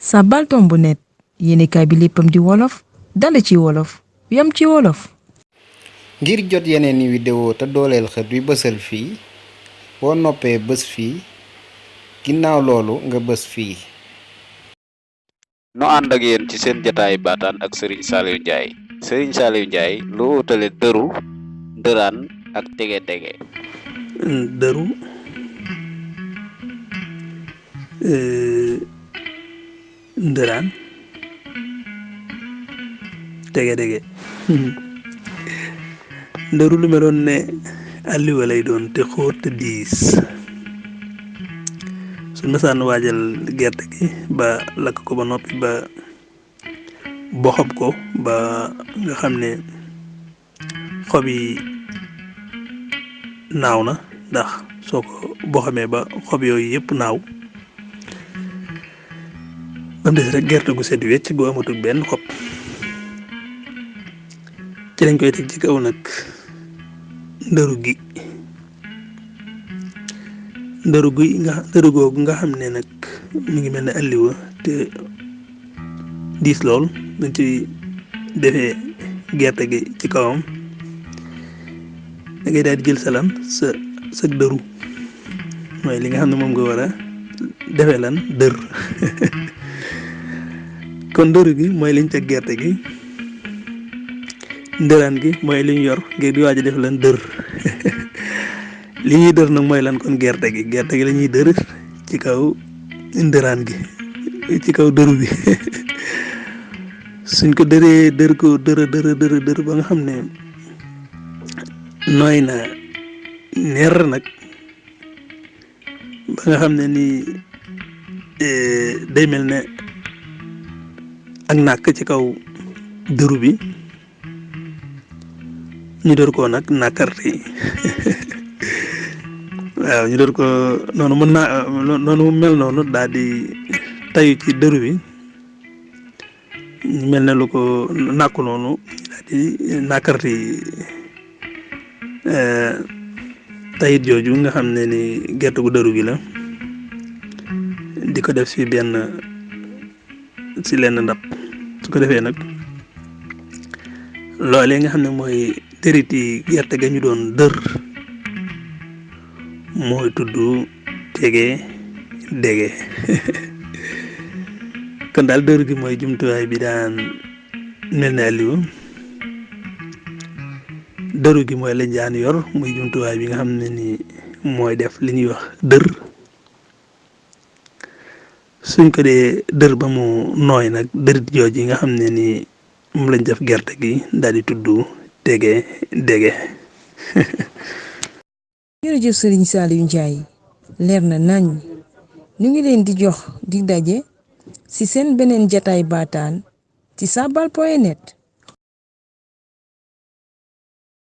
Sabbal Tombu net yéenekaay bi léppam di wolof dale ci wolof yam ci wolof. ngir jot yeneen i vidéo te dooleel xët wi bësal fii boo noppee bës fii ginnaaw loolu nga bës fii. nu ànd ak yéen ci seen jataay baataan ak Serigne Saliou Ndiaye Serigne Saliou Ndiaye lu wuutale dëru ndëraan ak tegedege. Dëru Ndëraan tegedege Dëru lu meloon ne àlliwa lay doon te xóot te diis su masaan waajal gerte gi ba lakk ko ba noppi ba boxab ko ba nga xam ne xob yi naaw na ndax soo ko boxamee ba xob yooyu yëpp naaw ba mu des rek gerte gu set wecc gu amatul benn xob ci lañ koy teg ci kaw nag ndëru gi ndëru googu nga xam ne nag mi ngi mel ne alliwa te diis lool dañ ci defee gerte gi ci kawam da ngay daal di jël salan sa dëru mooy li nga xam ne moom nga war a defee lan dër kon dëru gi mooy liñ teg gerte gi, ndëraan gi mooy li ñu yor ngir di waaj a def lan dër li ñuy dër nag mooy lan kon gerte gi la ñuy dër ci kaw ndëraan gi ci kaw dëru bi suñ ko dëree dër ko dër ba nga xam ne nooy na neer nag ba nga xam ne nii day mel ne ak nàkk ci kaw dëru bi ñu door koo nag nàkkarti waaw ñu door ko noonu noonu mu mel noonu daal di tayu ci dëru bi ñu mel ne lu ko nàkku noonu daal di nàkkarti tayit jooju nga xam ne ni gerte gu dëru gi la di ko def ci benn ci lenn ndab su ko defee nag loolee nga xam ne mooy dëriti gerte ga ñu doon dër mooy tudd tegedege kon daal dër gi mooy jumtuwaay bi daan mel ne alliwa dëru gi mooy lañ daan yor muy jumtuwaay bi nga xam ne ni mooy def li ñuy wax dër suñ ko dee dër ba mu nooy nag dërit jooj yi nga xam ne ni moom lañ def gerte gi daal di tudd tegedege. jërëjëf Serigne Saliou Ndiaye leer na nañ ñu ngi leen di jox di daje ci seen beneen jataay baataan ci sabbal.net.